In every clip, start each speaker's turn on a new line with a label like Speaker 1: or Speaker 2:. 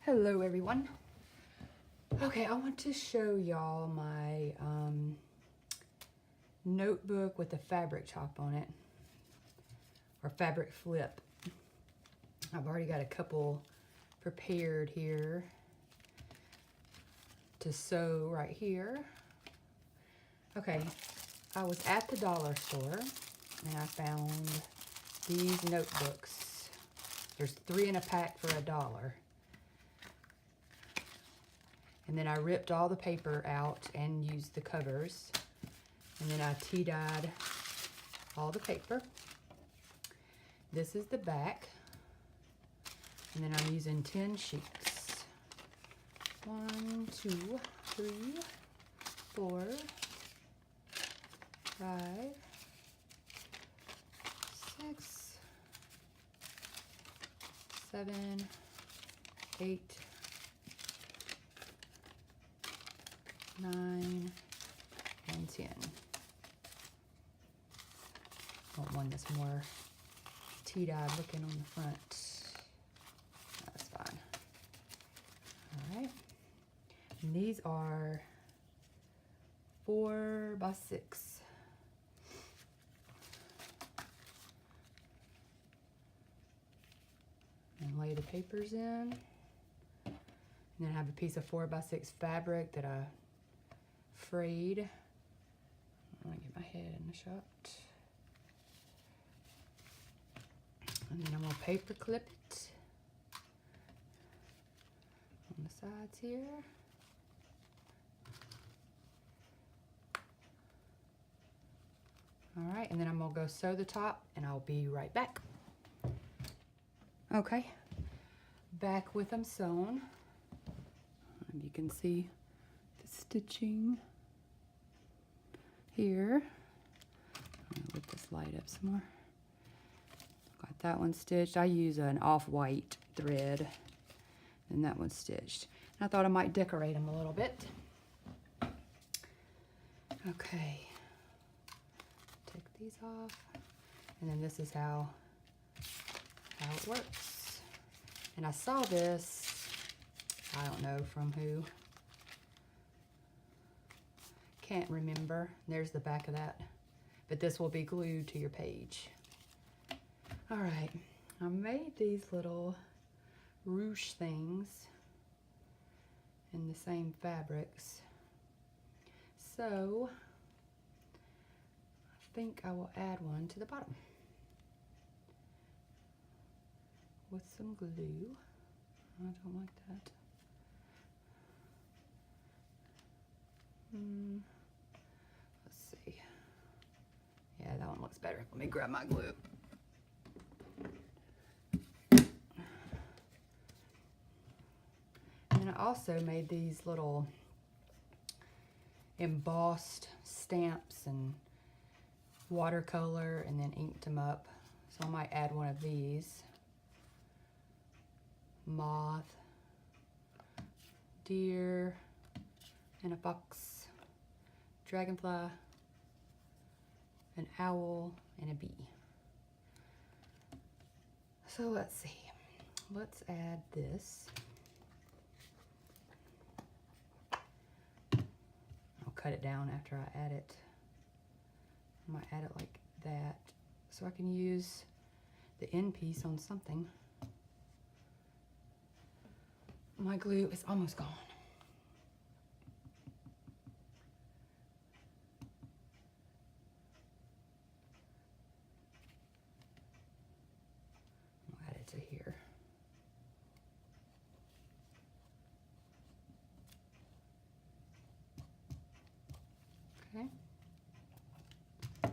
Speaker 1: Hello everyone. Okay, I want to show y'all my notebook with the fabric top on it, or fabric flip. I've already got a couple prepared here to sew right here. Okay, I was at the dollar store and I found these notebooks. There's 3 in a pack for $1. And then I ripped all the paper out and used the covers. And then I tea-dyed all the paper. This is the back. And then I'm using 10 sheets. 1, 2, 3, 4, 5, 6, 7, 8, 9, and 10. I want one that's more tea-dyed looking on the front. That's fine. All right. And these are 4 by 6. And lay the papers in. And then I have a piece of 4 by 6 fabric that I frayed. I want to get my head in the shot. And then I'm going to paper clip it on the sides here. All right, and then I'm going to go sew the top and I'll be right back. Okay, back with them sewn. You can see the stitching here. I'm gonna let this light up some more. Got that one stitched. I use an off-white thread, and that one's stitched. And I thought I might decorate them a little bit. Okay, take these off, and then this is how it works. And I saw this, I don't know from who. Can't remember. There's the back of that. But this will be glued to your page. All right, I made these little ruche things in the same fabrics. So I think I will add one to the bottom with some glue. I don't like that. Let's see. Yeah, that one looks better. Let me grab my glue. And I also made these little embossed stamps and watercolor and then inked them up. So I might add one of these. Moth, deer, and a fox, dragonfly, an owl, and a bee. So let's see. Let's add this. I'll cut it down after I add it. I might add it like that so I can use the end piece on something. My glue is almost gone. I'll add it to here. Okay. Leave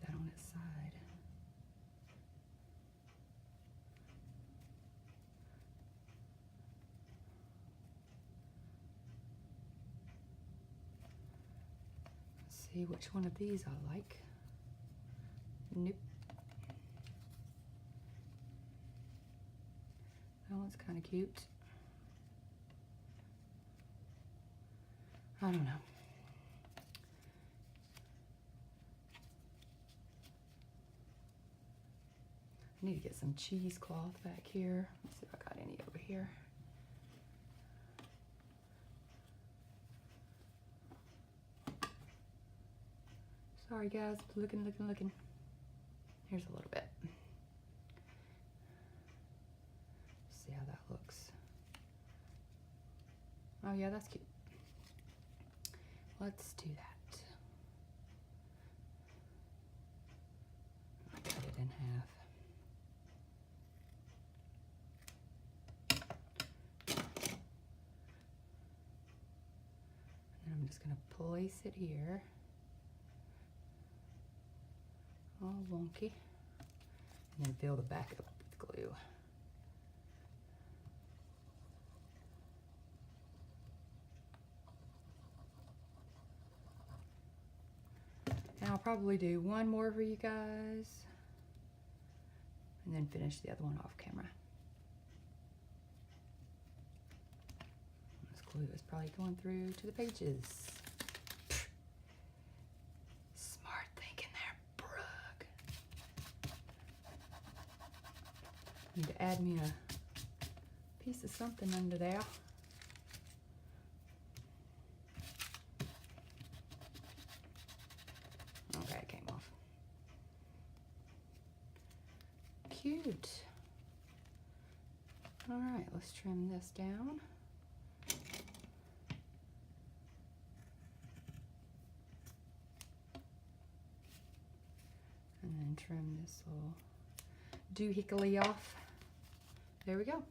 Speaker 1: that on its side. See which one of these I like. Nope. That one's kind of cute. I don't know. I need to get some cheesecloth back here. Let's see if I got any over here. Sorry guys, looking. Here's a little bit. See how that looks. Oh yeah, that's cute. Let's do that. I cut it in half. And I'm just gonna place it here. All wonky. And then fill the back up with glue. And I'll probably do one more for you guys. And then finish the other one off camera. This glue is probably going through to the pages. Smart thinking there, Brooke. Need to add me a piece of something under there. Okay, it came off. Cute. All right, let's trim this down. And then trim this little doohickey off. There we go.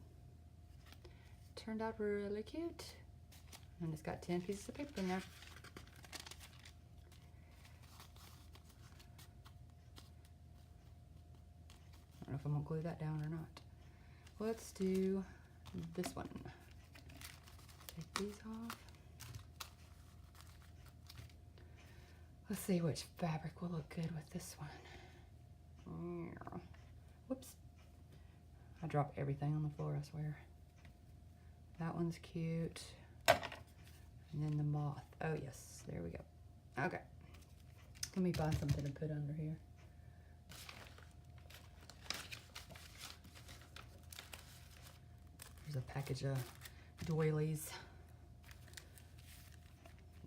Speaker 1: Turned out really cute. And it's got 10 pieces of paper in there. I don't know if I'm gonna glue that down or not. Let's do this one. Take these off. Let's see which fabric will look good with this one. Whoops. I dropped everything on the floor, I swear. That one's cute. And then the moth. Oh yes, there we go. Okay. Let me find something to put under here. There's a package of doilies.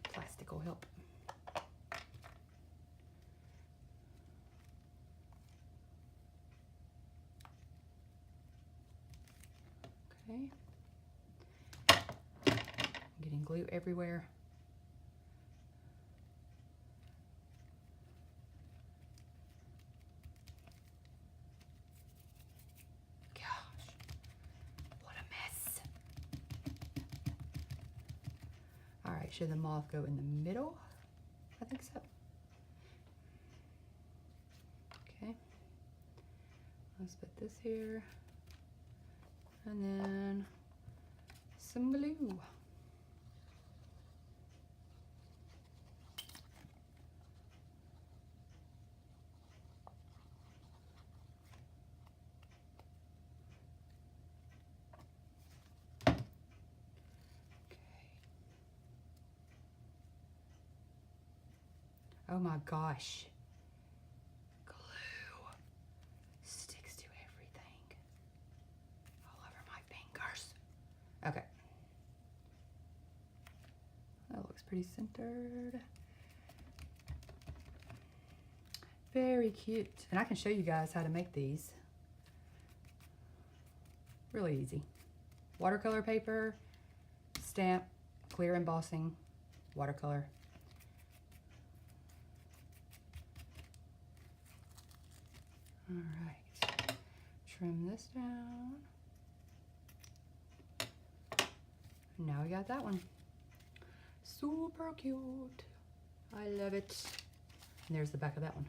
Speaker 1: Plastic will help. Okay. Getting glue everywhere. Should the moth go in the middle? I think so. Okay. Let's put this here. And then some glue. Oh my gosh. Glue sticks to everything. All over my fingers. Okay. That looks pretty centered. Very cute. And I can show you guys how to make these. Really easy. Watercolor paper, stamp, clear embossing, watercolor. All right, trim this down. Now we got that one. Super cute. I love it. And there's the back of that one.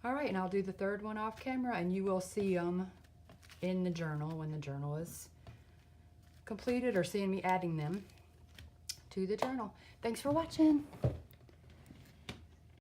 Speaker 1: All right, and I'll do the third one off camera, and you will see them in the journal when the journal is completed, or seeing me adding them to the journal. Thanks for watching.